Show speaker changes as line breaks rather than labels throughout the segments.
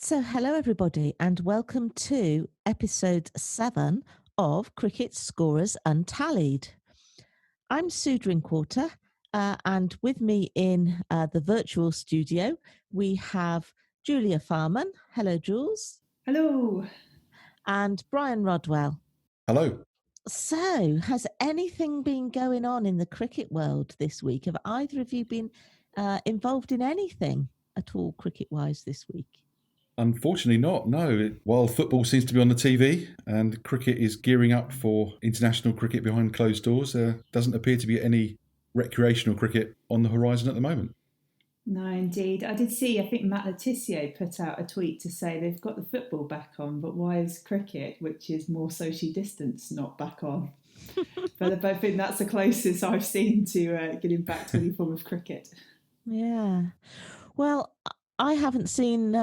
So, hello everybody, and welcome to episode 7 of Cricket Scorers Untallied. I'm Sue Drinkwater, and with me in the virtual studio, we have Julia Farman. Hello, Jules.
Hello.
And Brian Rodwell.
Hello.
So, has anything been going on in the cricket world this week? Have either of you been involved in anything at all cricket-wise this week?
Unfortunately not, no. While football seems to be on the TV and cricket is gearing up for international cricket behind closed doors, there doesn't appear to be any recreational cricket on the horizon at the moment.
No, indeed. I did see, I think Matt Letizia put out a tweet to say they've got the football back on, but why is cricket, which is more socially distanced, not back on? But I think that's the closest I've seen to getting back to any form of cricket.
Yeah. Well, I haven't seen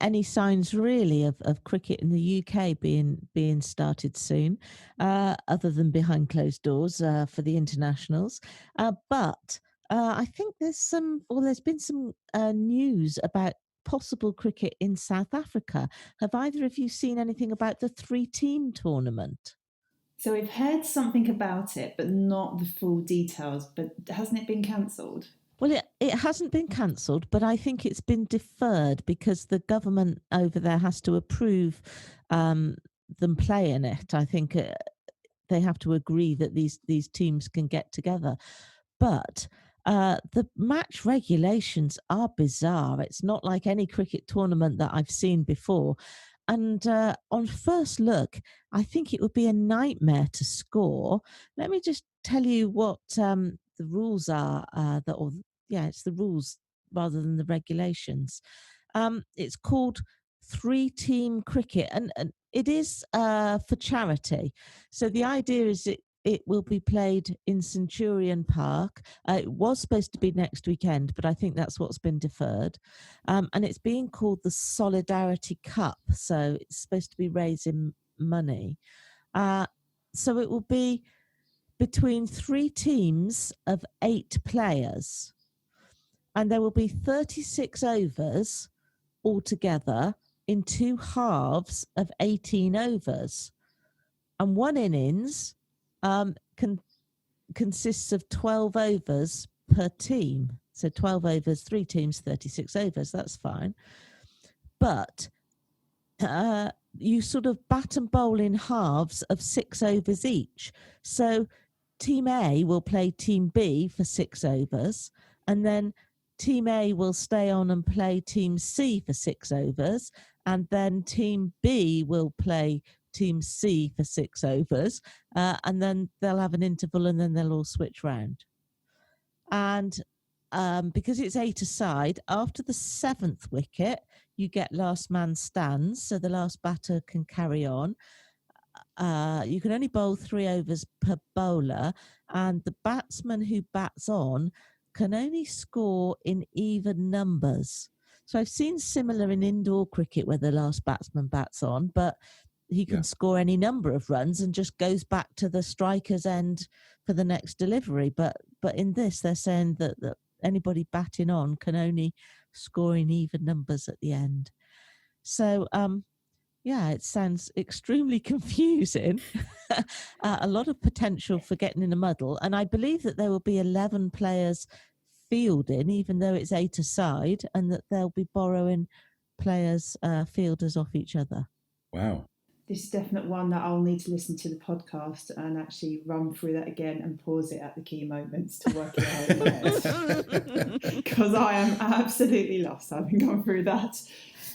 any signs really of cricket in the UK being started soon, other than behind closed doors for the internationals. But I think there's been some news about possible cricket in South Africa. Have either of you seen anything about the 3-team tournament?
So we've heard something about it, but not the full details. But hasn't it been cancelled?
Well, it hasn't been cancelled, but I think it's been deferred because the government over there has to approve them playing it. I think they have to agree that these teams can get together. But the match regulations are bizarre. It's not like any cricket tournament that I've seen before. And on first look, I think it would be a nightmare to score. Let me just tell you what the rules are. It's the rules rather than the regulations. It's called 3-team cricket, and it is for charity. So the idea is it will be played in Centurion Park. It was supposed to be next weekend, but I think that's what's been deferred. And it's being called the Solidarity Cup. So it's supposed to be raising money. So it will be between 3 teams of 8 players. And there will be 36 overs altogether in 2 halves of 18 overs. And one innings consists of 12 overs per team. So 12 overs, 3 teams, 36 overs. That's fine. But you sort of bat and bowl in halves of 6 overs each. So Team A will play Team B for 6 overs, and then Team A will stay on and play Team C for 6 overs, and then Team B will play Team C for 6 overs, and then they'll have an interval, and then they'll all switch round. And because it's 8 aside, after the 7th wicket, you get last man stands, so the last batter can carry on. You can only bowl 3 overs per bowler, and the batsman who bats on can only score in even numbers. So I've seen similar in indoor cricket where the last batsman bats on, but he can score any number of runs and just goes back to the striker's end for the next delivery. But in this, they're saying that anybody batting on can only score in even numbers at the end. So, it sounds extremely confusing. A lot of potential for getting in a muddle. And I believe that there will be 11 players fielding, even though it's 8 aside, and that they'll be borrowing players, fielders off each other.
Wow.
This is definitely one that I'll need to listen to the podcast and actually run through that again and pause it at the key moments to work it out in my head. Because I am absolutely lost having gone through that.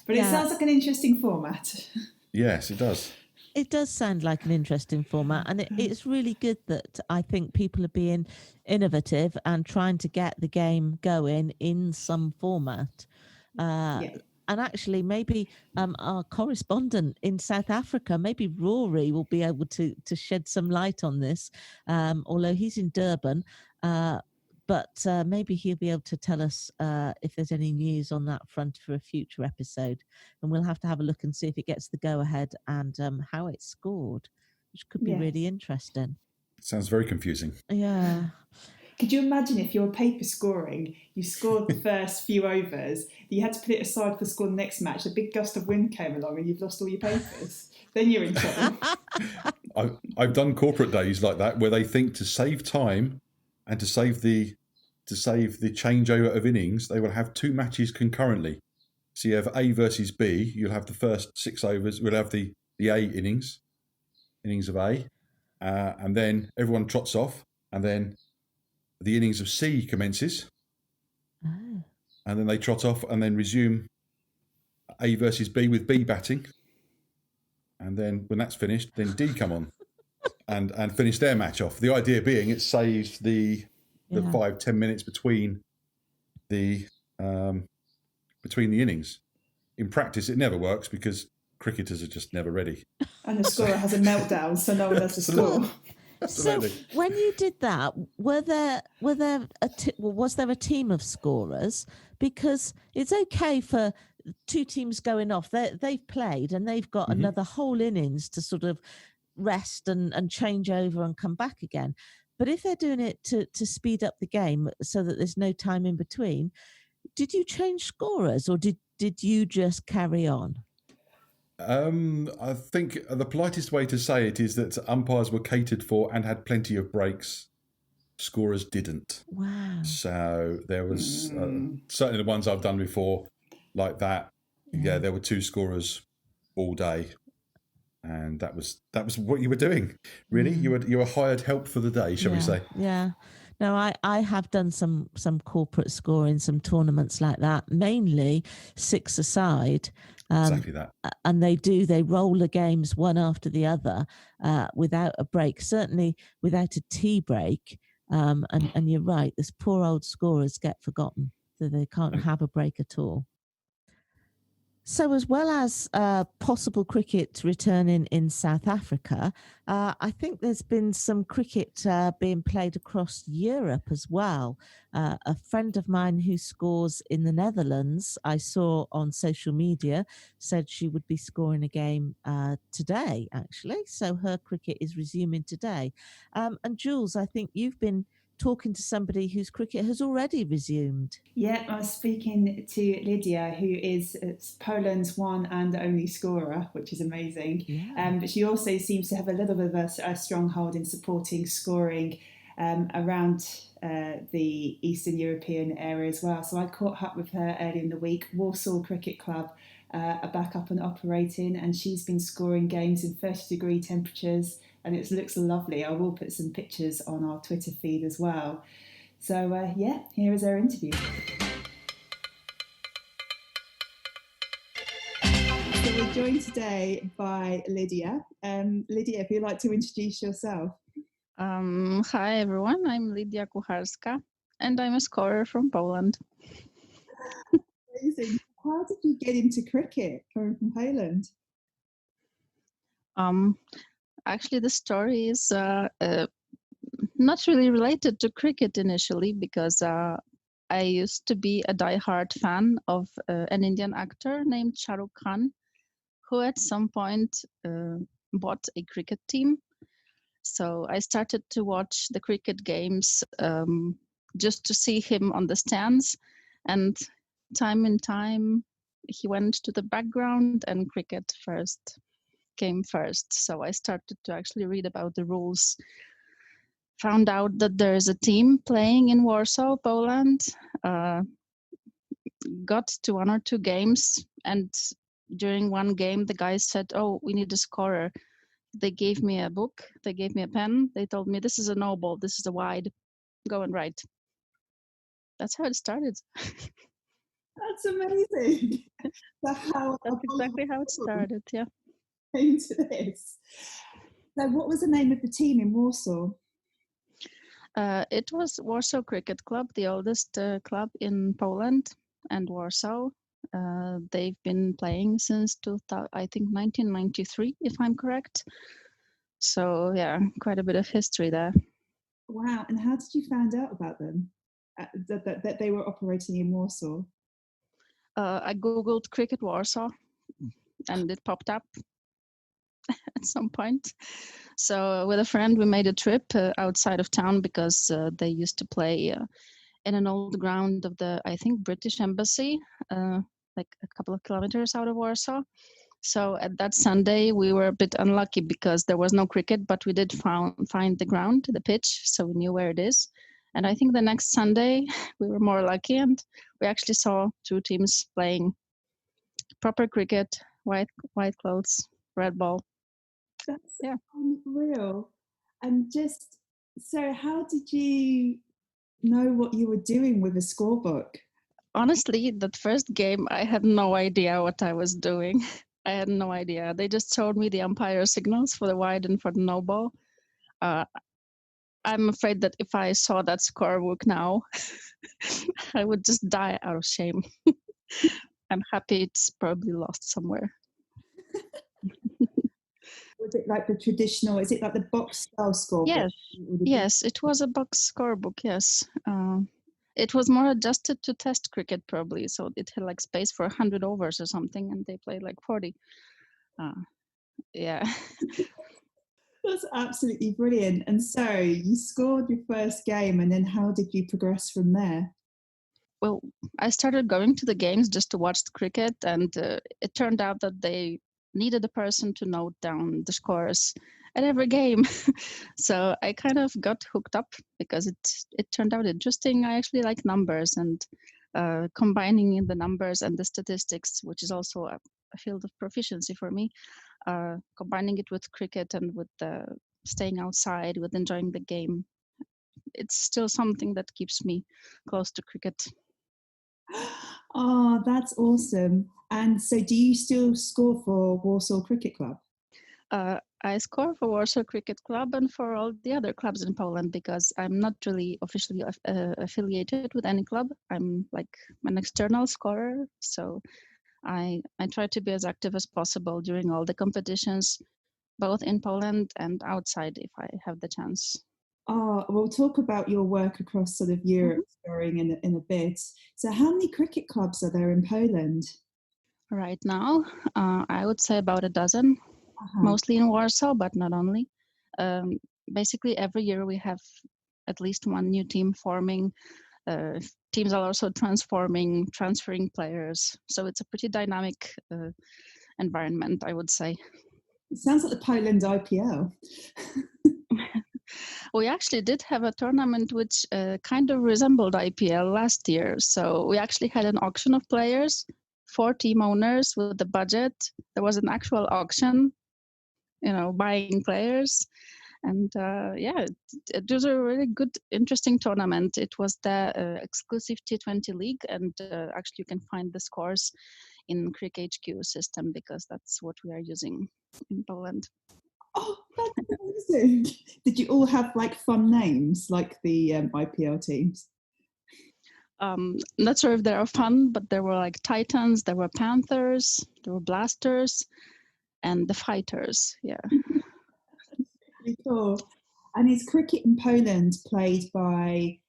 But it sounds like an interesting format.
Yes, it does.
It does sound like an interesting format, and it's really good that I think people are being innovative and trying to get the game going in some format. And actually, maybe our correspondent in South Africa, maybe Rory, will be able to shed some light on this, although he's in Durban. But maybe he'll be able to tell us if there's any news on that front for a future episode. And we'll have to have a look and see if it gets the go-ahead and how it's scored, which could be really interesting.
Sounds very confusing.
Yeah.
Could you imagine if you're paper scoring, you scored the first few overs, you had to put it aside for score the next match, a big gust of wind came along and you've lost all your papers? Then you're in trouble.
I've done corporate days like that where they think to save time and to save the changeover of innings, they will have two matches concurrently. So you have A versus B. You'll have the first 6 overs. We'll have the A innings of A, and then everyone trots off, and then the innings of C commences, and then they trot off and then resume A versus B with B batting, and then when that's finished, then D come on and finish their match off. The idea being it saves the 5-10 minutes between the innings. In practice, it never works because cricketers are just never ready.
And the scorer has a meltdown, so no one does the score.
So when you did that, was there a team of scorers? Because it's okay for two teams going off. They've played and they've got another whole innings to sort of rest and change over and come back again. But if they're doing it to speed up the game so that there's no time in between, did you change scorers or did you just carry on?
I think the politest way to say it is that umpires were catered for and had plenty of breaks. Scorers didn't.
Wow.
So there was certainly the ones I've done before like that. Yeah, there were 2 scorers all day. And that was what you were doing, really. You were hired help for the day, shall we say?
Yeah. No, I have done some corporate scoring, some tournaments like that, mainly 6-a-side.
Exactly that.
And they roll the games one after the other without a break, certainly without a tea break. And you're right, this poor old scorers get forgotten, so they can't have a break at all. So as well as possible cricket returning in South Africa, I think there's been some cricket being played across Europe as well. A friend of mine who scores in the Netherlands, I saw on social media, said she would be scoring a game today, actually. So her cricket is resuming today. And Jules, I think you've been talking to somebody whose cricket has already resumed.
Yeah, I was speaking to Lidia, who is Poland's one and only scorer, which is amazing.
Yeah.
But she also seems to have a little bit of a stronghold in supporting scoring around the Eastern European area as well. So I caught up with her earlier in the week. Walsall Cricket Club are back up and operating, and she's been scoring games in 30-degree temperatures, and it looks lovely. I will put some pictures on our Twitter feed as well. So, here is our interview. So we're joined today by Lidia. Lidia, if you'd like to introduce yourself.
Hi, everyone. I'm Lidia Kucharska, and I'm a scorer from Poland.
Amazing. How did you get into cricket coming from Poland?
Actually, the story is not really related to cricket initially, because I used to be a diehard fan of an Indian actor named Shah Rukh Khan, who at some point bought a cricket team. So I started to watch the cricket games just to see him on the stands, and time and time he went to the background and cricket came first. So I started to actually read about the rules, found out that there is a team playing in Warsaw, Poland, got to 1 or 2 games, and during one game the guys said, "Oh, we need a scorer." They gave me a book, they gave me a pen, they told me, "This is a no ball, this is a wide, go and write." That's how it started.
That's amazing.
That's exactly how it started, yeah.
Came to this. So what was the name of the team in Warsaw?
It was Warsaw Cricket Club, the oldest club in Poland and Warsaw. They've been playing since I think 1993, if I'm correct. So yeah, quite a bit of history there.
Wow! And how did you find out about them? That they were operating in Warsaw?
I googled Cricket Warsaw, and it popped up. at some point. So with a friend, we made a trip outside of town because they used to play in an old ground of the, I think, British Embassy, like a couple of kilometers out of Warsaw. So at that Sunday, we were a bit unlucky because there was no cricket, but we did find the ground, the pitch, so we knew where it is. And I think the next Sunday, we were more lucky, and we actually saw two teams playing proper cricket, white clothes, red ball.
That's
Yeah.
unreal. And just so, how did you know what you were doing with a scorebook?
Honestly, that first game, I had no idea what I was doing. I had no idea. They just showed me the umpire signals for the wide and for the no ball. I'm afraid that if I saw that scorebook now, I would just die out of shame. I'm happy it's probably lost somewhere.
Was it like the traditional? Is it like the box style scorebook?
Yes, yes, it was a box scorebook. Yes, it was more adjusted to test cricket probably, so it had like space for 100 overs or something, and they played like 40. Yeah.
That's absolutely brilliant. And so you scored your first game, and then how did you progress from there?
Well, I started going to the games just to watch the cricket, and it turned out that they needed a person to note down the scores at every game. So I kind of got hooked up because it turned out interesting. I actually like numbers, and combining the numbers and the statistics, which is also a field of proficiency for me, combining it with cricket and with staying outside, with enjoying the game. It's still something that keeps me close to cricket.
Oh, that's awesome. And so do you still score for Warsaw Cricket Club?
I score for Warsaw Cricket Club and for all the other clubs in Poland because I'm not really officially affiliated with any club. I'm like an external scorer, so I try to be as active as possible during all the competitions, both in Poland and outside if I have the chance.
Oh, we'll talk about your work across sort of Europe scoring in a bit. So how many cricket clubs are there in Poland?
Right now, I would say about a dozen, mostly in Warsaw, but not only. Basically, every year we have at least one new team forming. Teams are also transferring players. So it's a pretty dynamic environment, I would say.
It sounds like the Poland IPL.
We actually did have a tournament which kind of resembled IPL last year. So we actually had an auction of players, 4 team owners with the budget. There was an actual auction, buying players. And it was a really good, interesting tournament. It was the exclusive T20 league, and actually you can find the scores in Cricket HQ system because that's what we are using in Poland.
Oh, that's amazing. Did you all have like fun names like the IPL teams?
Not sure if they are fun, but there were like Titans, there were Panthers, there were Blasters, and the Fighters. Yeah.
Really cool. And is cricket in Poland played by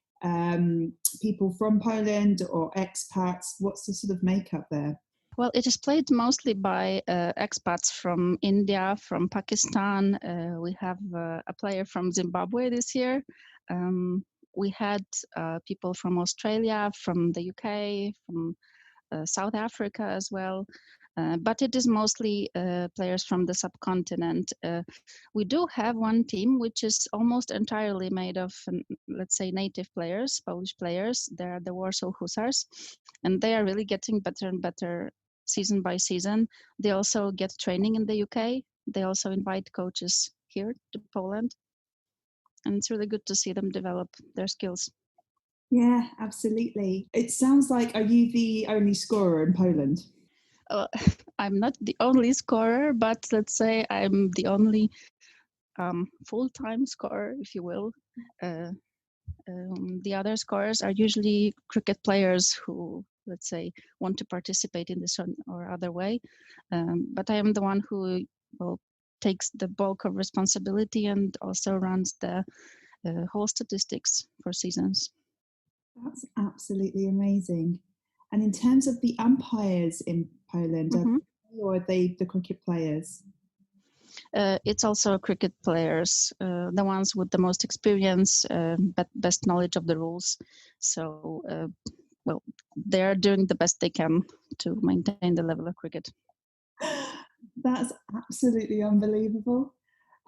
people from Poland or expats? What's the sort of makeup there?
Well, it is played mostly by expats from India, from Pakistan. We have a player from Zimbabwe this year. We had people from Australia, from the UK, from South Africa as well. But it is mostly players from the subcontinent. We do have one team which is almost entirely made of, let's say, native players, Polish players. They're the Warsaw Hussars, and they are really getting better and better season by season. They also get training in the UK. They also invite coaches here to Poland. And it's really good to see them develop their skills.
Yeah, absolutely. It sounds like, are you the only scorer in Poland?
I'm not the only scorer, but let's say I'm the only full-time scorer, if you will. The other scorers are usually cricket players who, let's say, want to participate in this or other way. But I am the one who takes the bulk of responsibility and also runs the whole statistics for seasons.
That's absolutely amazing. And in terms of the umpires in Poland, or are they the cricket players?
It's also cricket players, the ones with the most experience, but best knowledge of the rules. So, well, they're doing the best they can to maintain the level of cricket.
That's absolutely unbelievable.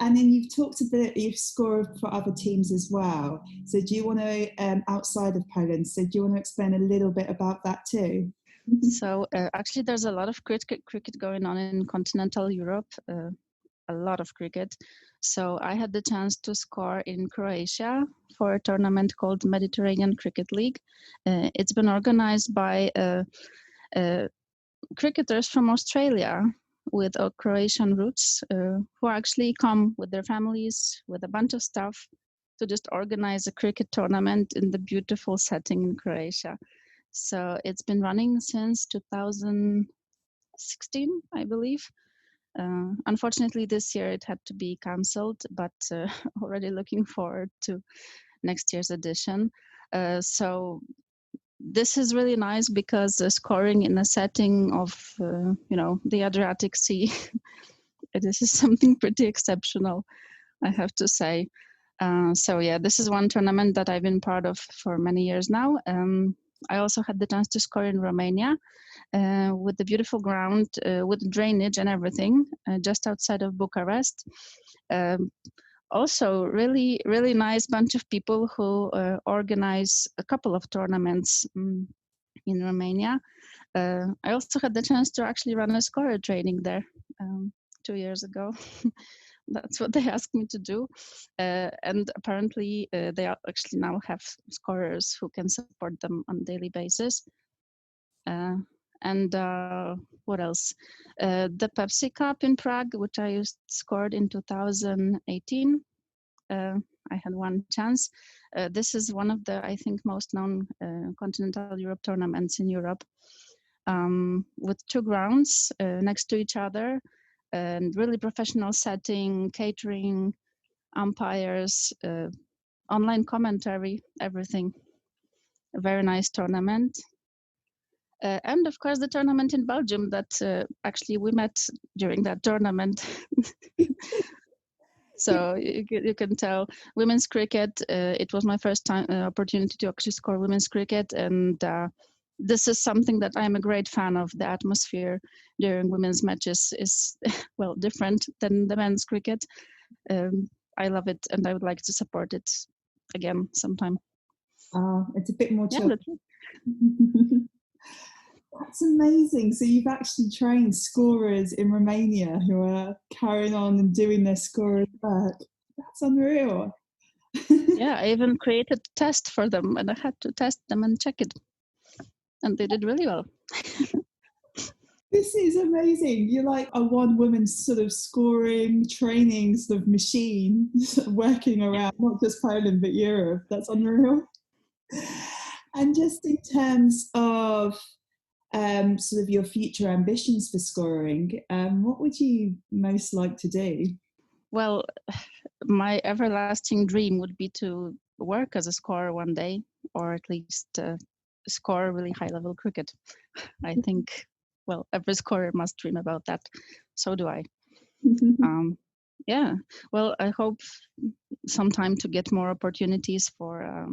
And then you've talked a bit, you've scored for other teams as well. So do you want to, outside of Poland, so do you want to explain a little bit about that too?
So actually there's a lot of cricket going on in continental Europe, a lot of cricket. So I had the chance to score in Croatia for a tournament called Mediterranean Cricket League. It's been organized by cricketers from Australia with Croatian roots who actually come with their families, with a bunch of staff to just organize a cricket tournament in the beautiful setting in Croatia. So it's been running since 2016, I believe. Unfortunately, this year it had to be cancelled, but already looking forward to next year's edition. So this is really nice because scoring in a setting of, the Adriatic Sea, this is something pretty exceptional, I have to say. So yeah, this is one tournament that I've been part of for many years now. I also had the chance to score in Romania with the beautiful ground, with drainage and everything, just outside of Bucharest. Also, really, really nice bunch of people who organize a couple of tournaments in Romania. I also had the chance to actually run a scorer training there 2 years ago. That's what they asked me to do. And apparently they actually now have scorers who can support them on a daily basis. And what else? The Pepsi Cup in Prague, which I scored in 2018. I had one chance. This is one of the, I think, most known continental Europe tournaments in Europe, with 2 grounds next to each other, and really professional setting, catering, umpires, online commentary, everything. A very nice tournament. And of course, the tournament in Belgium that actually we met during that tournament. So you can tell women's cricket. It was my first time opportunity to actually score women's cricket, and this is something that I'm a great fan of. The atmosphere during women's matches is well different than the men's cricket. I love it, and I would like to support it again sometime.
It's a bit more chill.
Yeah,
That's amazing. So you've actually trained scorers in Romania who are carrying on and doing their scorers work. That's unreal.
Yeah, I even created a test for them, and I had to test them and check it, and they did really well.
This is amazing. You're like a one-woman sort of scoring training sort of machine working around not just Poland but Europe. That's unreal. And just in terms of sort of your future ambitions for scoring, what would you most like to do?
Well, my everlasting dream would be to work as a scorer one day, or at least score really high-level cricket. I think, well, every scorer must dream about that. So do I. Yeah, well, I hope sometime to get more opportunities for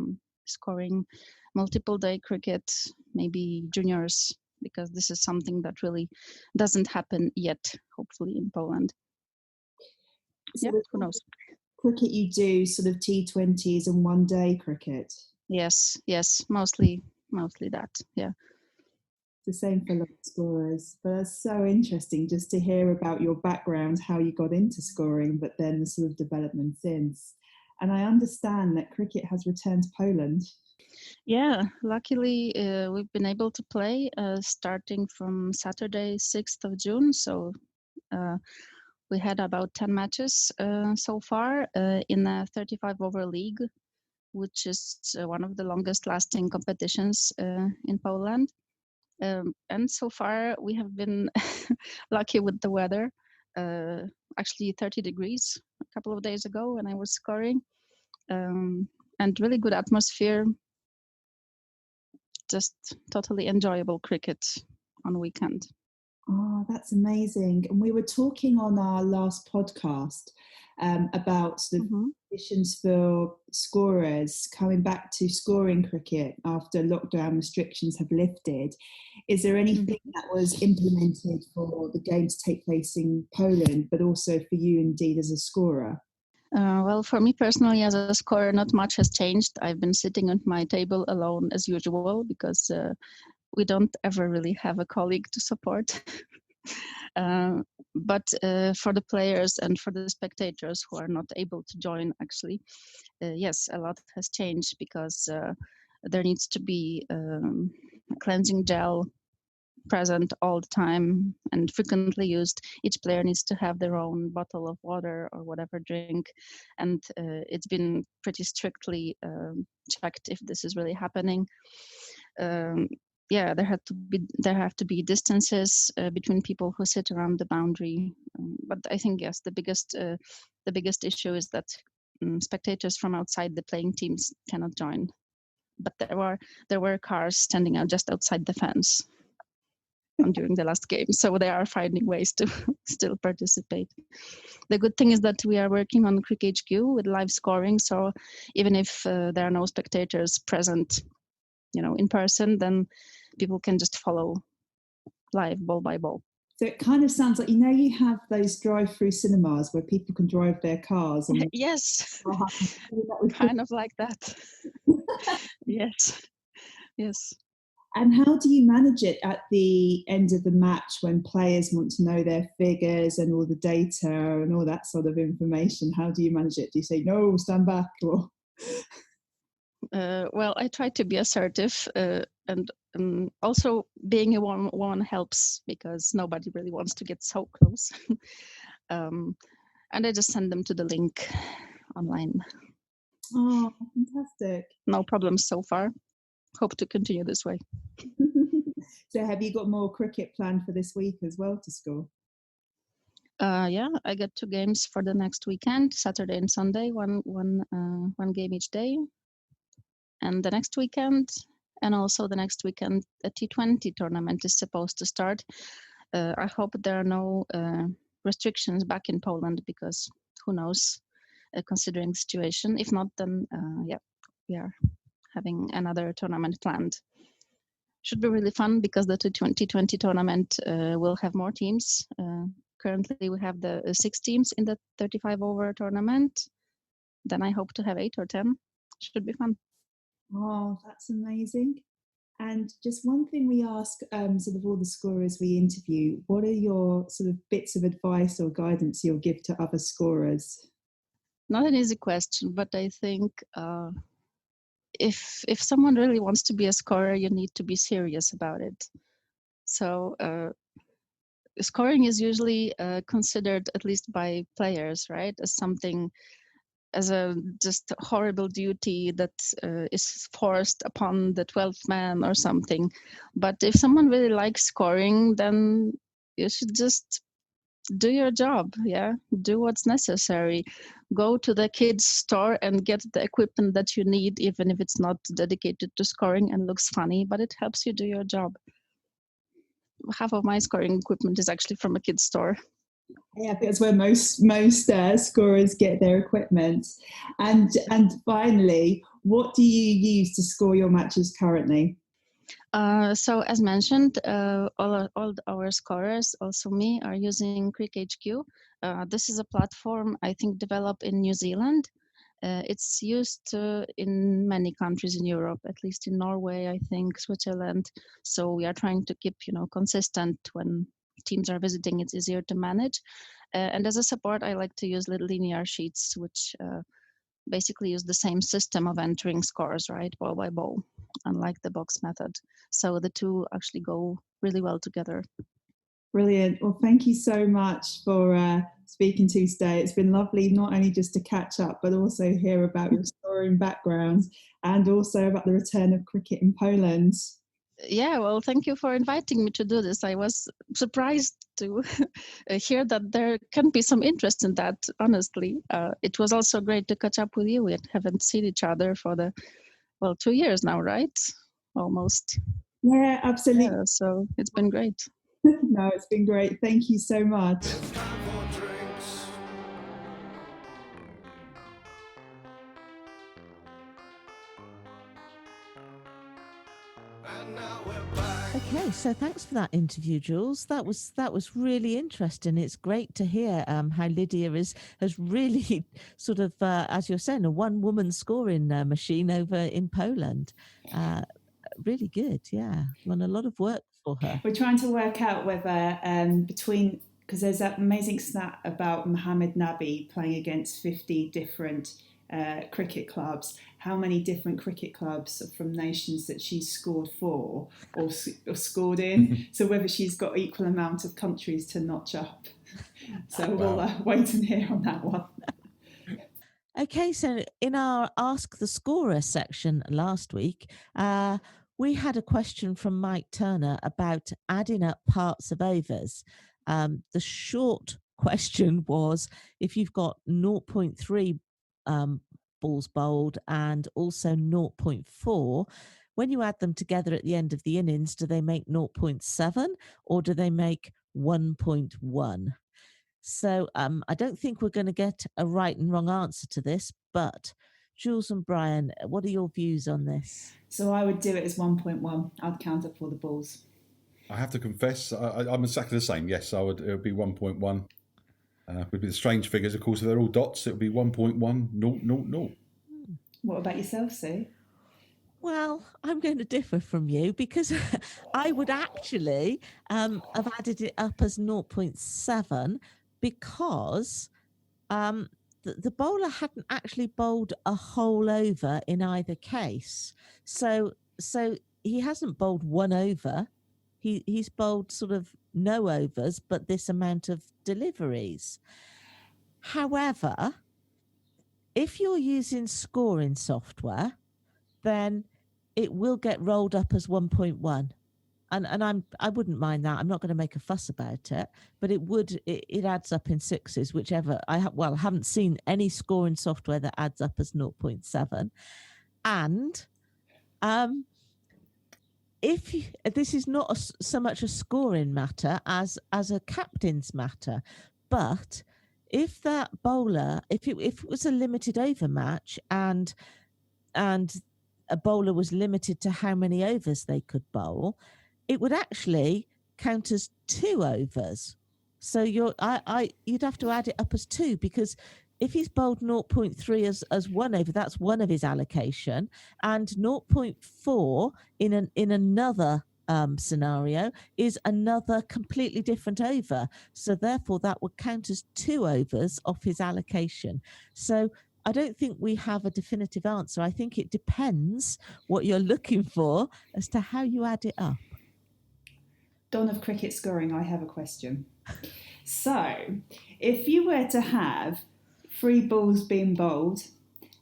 scoring multiple day cricket, maybe juniors, because this is something that really doesn't happen yet, hopefully, in Poland.
So
yeah, who knows?
Cricket you do sort of T20s and one day cricket?
Yes, mostly that, yeah.
The same for a lot of scorers, but that's so interesting just to hear about your background, how you got into scoring, but then the sort of development since. And I understand that cricket has returned to Poland.
Yeah, luckily we've been able to play starting from Saturday, 6th of June. So we had about 10 matches so far in a 35 over league, which is one of the longest lasting competitions in Poland. And so far we have been lucky with the weather. Actually 30 degrees a couple of days ago when I was scoring, and really good atmosphere. Just totally enjoyable cricket on weekend.
Oh, that's amazing. And we were talking on our last podcast about the conditions for scorers coming back to scoring cricket after lockdown restrictions have lifted. Is there anything that was implemented for the game to take place in Poland, but also for you indeed as a scorer?
Well, for me personally, as a scorer, not much has changed. I've been sitting at my table alone as usual because we don't ever really have a colleague to support. But for the players and for the spectators who are not able to join, actually, yes, a lot has changed because there needs to be a cleansing gel present all the time and frequently used. Each player needs to have their own bottle of water or whatever drink, and it's been pretty strictly checked if this is really happening. Yeah, there have to be distances between people who sit around the boundary. But I think yes, the biggest issue is that spectators from outside the playing teams cannot join. But there were cars standing out just outside the fence during the last game, so they are finding ways to still participate. The good thing is that we are working on Cricket HQ with live scoring, so even if there are no spectators present, in person, then people can just follow live ball by ball.
So it kind of sounds like, you have those drive-through cinemas where people can drive their cars. And
yes, kind of like that. Yes.
And how do you manage it at the end of the match when players want to know their figures and all the data and all that sort of information? How do you manage it? Do you say, no, stand back? Or...
Well, I try to be assertive, and also being a woman helps because nobody really wants to get so close. And I just send them to the link online.
Oh, fantastic.
No problems so far. Hope to continue this way.
So have you got more cricket planned for this week as well to score?
Yeah, I got 2 games for the next weekend, Saturday and Sunday, one game each day. And the next weekend, and also the next weekend, a T20 tournament is supposed to start. I hope there are no restrictions back in Poland because who knows, considering the situation. If not, then yeah, we are having another tournament planned. Should be really fun because the T20 tournament will have more teams. Currently, we have the 6 teams in the 35 over tournament. Then I hope to have 8 or 10. Should be fun.
Oh, that's amazing. And just one thing we ask sort of all the scorers we interview, what are your sort of bits of advice or guidance you'll give to other scorers?
Not an easy question, but I think if someone really wants to be a scorer, you need to be serious about it. So scoring is usually considered, at least by players, right, as something, as a just horrible duty that is forced upon the 12th man or something. But if someone really likes scoring, then you should just do your job. Yeah, do what's necessary. Go to the kids store and get the equipment that you need, even if it's not dedicated to scoring and looks funny, but it helps you do your job. Half of my scoring equipment is actually from a kids store.
Yeah, I think that's where most scorers get their equipment. And finally, what do you use to score your matches currently?
So as mentioned, all our scorers, also me, are using Cricket HQ. This is a platform I think developed in New Zealand. It's used in many countries in Europe, at least in Norway, I think, Switzerland. So we are trying to keep, consistent when teams are visiting. It's easier to manage. And as a support, I like to use little linear sheets, which basically use the same system of entering scores, right, ball by ball, unlike the box method. So the two actually go really well together.
Brilliant. Well, thank you so much for speaking to us today. It's been lovely not only just to catch up, but also hear about your scoring background and also about the return of cricket in Poland.
Yeah, well, thank you for inviting me to do this. I was surprised to hear that there can be some interest in that, honestly. It was also great to catch up with you. We haven't seen each other for 2 years now, right? Almost.
Yeah, absolutely.
Yeah, so it's been great.
No, it's been great. Thank you so much.
Okay, so thanks for that interview, Jules. That was really interesting. It's great to hear how Lydia has really sort of, as you're saying, a one-woman scoring machine over in Poland. Really good, yeah. Won a lot of work for her.
We're trying to work out whether because there's that amazing stat about Mohammed Nabi playing against 50 different cricket clubs, how many different cricket clubs from nations that she's scored for or scored in. So whether she's got equal amount of countries to notch up. So we'll wait and hear on that one.
Okay, so in our Ask the Scorer section last week, we had a question from Mike Turner about adding up parts of overs. The short question was, if you've got 0.3 balls bowled and also 0.4, when you add them together at the end of the innings, do they make 0.7 or do they make 1.1? So I don't think we're going to get a right and wrong answer to this, but Jules and Brian, what are your views on this?
So I would do it as 1.1. I'd count up all the balls.
I have to confess, I'm exactly the same. Yes, it would be 1.1. Would be the strange figures, of course. If they're all dots, it would be 1.1000.
What about yourself, Sue?
Well, I'm going to differ from you because I would actually have added it up as 0.7 because the bowler hadn't actually bowled a whole over in either case. So he hasn't bowled one over. He's bowled sort of no overs, but this amount of deliveries. However, if you're using scoring software, then it will get rolled up as 1.1. And I wouldn't mind that. I'm not going to make a fuss about it, but it adds up in sixes, whichever. I haven't seen any scoring software that adds up as 0.7. And this is not so much a scoring matter as a captain's matter, but if that bowler, if it was a limited over match and a bowler was limited to how many overs they could bowl, it would actually count as 2 overs. So you'd have to add it up as 2, because if he's bowled 0.3 as 1 over, that's one of his allocation, and 0.4 in another scenario is another completely different over. So therefore that would count as 2 overs off his allocation. So I don't think we have a definitive answer. I think it depends what you're looking for as to how you add it up.
Don of Cricket Scoring, I have a question. So, if you were to have 3 balls being bowled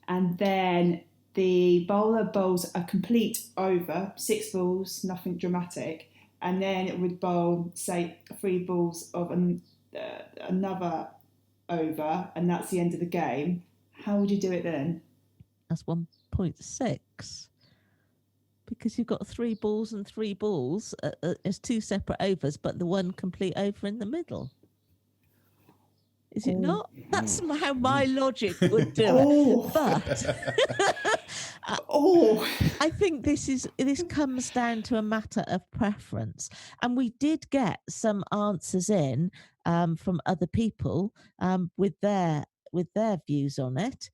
and then the bowler bowls a complete over, 6 balls, nothing dramatic, and then it would bowl, say, 3 balls of another over, and that's the end of the game, how would you do it then?
That's 1.6. Because you've got 3 balls and 3 balls as 2 separate overs, but the one complete over in the middle. Is it not? That's how my logic would do it. But I think this comes down to a matter of preference. And we did get some answers in from other people with their views on it.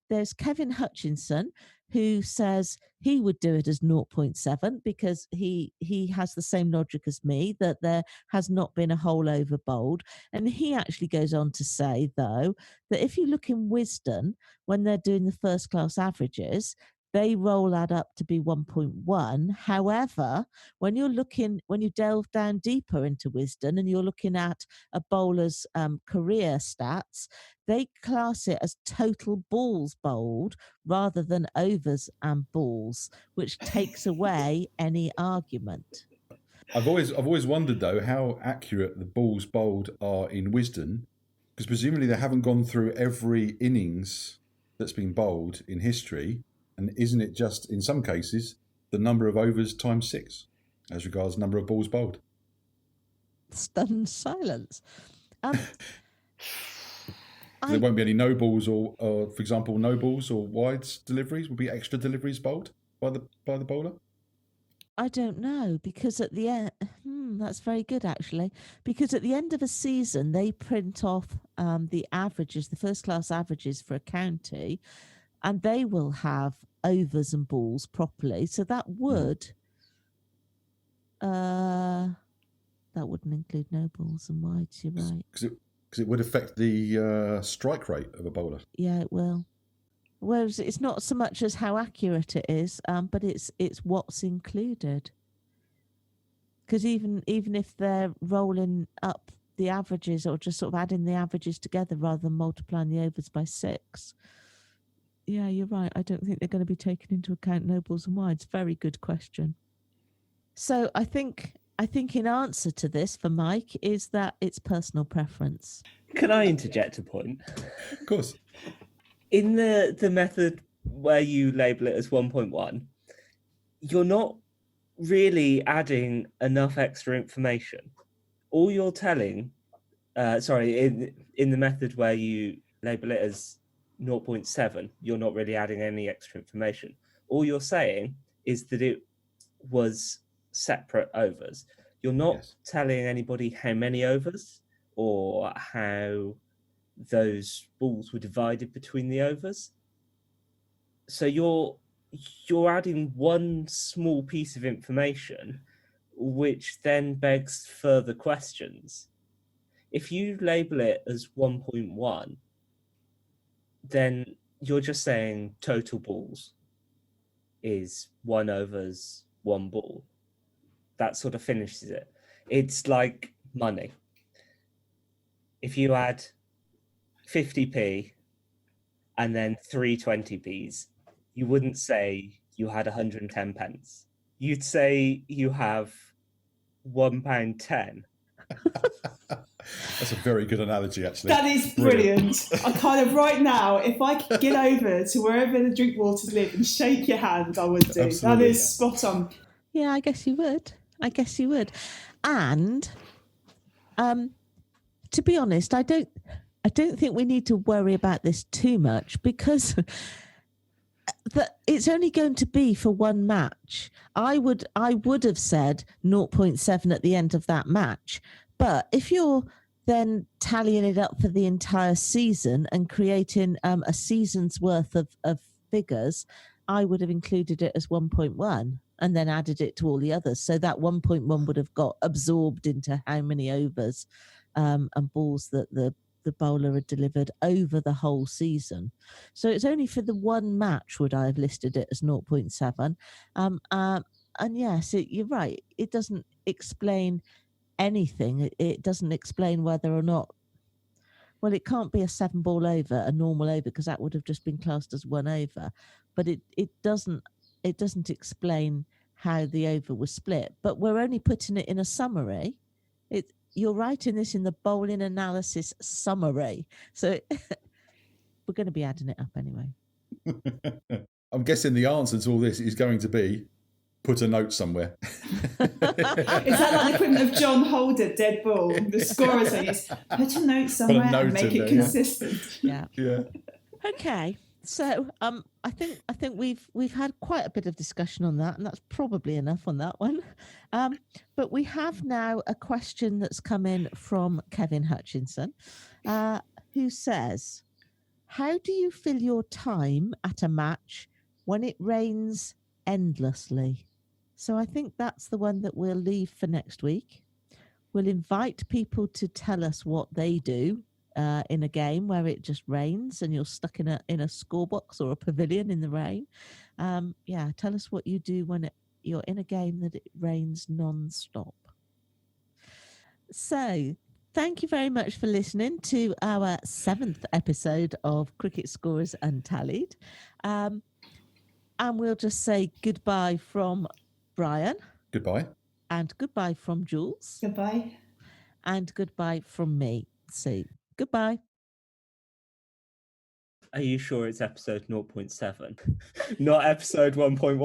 There's Kevin Hutchinson, who says he would do it as 0.7 because he has the same logic as me, that there has not been a whole over bowled. And he actually goes on to say, though, that if you look in Wisden, when they're doing the first class averages, they roll that up to be 1.1. However, when you delve down deeper into Wisden and you're looking at a bowler's career stats, they class it as total balls bowled rather than overs and balls, which takes away any argument.
I've always wondered though how accurate the balls bowled are in Wisden, because presumably they haven't gone through every innings that's been bowled in history, and isn't it just in some cases the number of overs times 6 as regards number of balls bowled?
stunned silence.
There won't be any no balls or, for example, no balls or wides deliveries. Will be extra deliveries bowled by the bowler.
I don't know, because at the end, that's very good actually. Because at the end of a season, they print off the averages, the first class averages for a county, and they will have overs and balls properly. So that would, that wouldn't include no balls and wides. You're right.
Because it would affect the strike rate of a bowler.
Yeah, it will. Whereas it's not so much as how accurate it is, but it's what's included. Because even if they're rolling up the averages or just sort of adding the averages together rather than multiplying the overs by 6, yeah, you're right. I don't think they're going to be taking into account no balls and wides. Very good question. So I think in answer to this for Mike is that it's personal preference.
Can I interject a point?
Of course.
In the method where you label it as 1.1, you're not really adding enough extra information. All you're telling, in the method where you label it as 0.7, you're not really adding any extra information. All you're saying is that it was separate overs. You're not telling anybody how many overs or how those balls were divided between the overs. So you're adding one small piece of information, which then begs further questions. If you label it as 1.1, then you're just saying total balls is 1 overs 1 ball. That sort of finishes it. It's like money. If you add 50p and then 3 20p's, you wouldn't say you had 110 pence. You'd say you have £1.10.
That's a very good analogy, actually.
That is brilliant. I kind of right now, if I could get over to wherever the Drinkwaters live and shake your hand, I would do.
Absolutely.
That is spot on.
Yeah, I guess you would. And to be honest, I don't think we need to worry about this too much, because it's only going to be for one match. I would have said 0.7 at the end of that match. But if you're then tallying it up for the entire season and creating a season's worth of figures, I would have included it as 1.1 and then added it to all the others. So that 1.1 would have got absorbed into how many overs and balls that the bowler had delivered over the whole season. So it's only for the one match would I have listed it as 0.7. And yes, you're right. It doesn't explain anything. It doesn't explain whether or not, well, it can't be a 7-ball over, a normal over, because that would have just been classed as 1 over. But it doesn't explain how the over was split. But we're only putting it in a summary. You're writing this in the bowling analysis summary. So we're going to be adding it up anyway.
I'm guessing the answer to all this is going to be put a note somewhere.
Is that like the equivalent of John Holder, dead ball? The scorer says, put a note somewhere and make it consistent.
Yeah.
Yeah.
Okay. So I think we've had quite a bit of discussion on that, and that's probably enough on that one. But we have now a question that's come in from Kevin Hutchinson, who says, how do you fill your time at a match when it rains endlessly? So I think that's the one that we'll leave for next week. We'll invite people to tell us what they do in a game where it just rains and you're stuck in a scorebox or a pavilion in the rain. Tell us what you do when you're in a game that it rains non-stop. So thank you very much for listening to our 7th episode of Cricket Scorers Untallied. And we'll just say goodbye from Brian.
Goodbye.
And goodbye from Jules.
Goodbye.
And goodbye from me, Sue. Goodbye.
Are you sure it's episode 0.7? Not episode 1.1?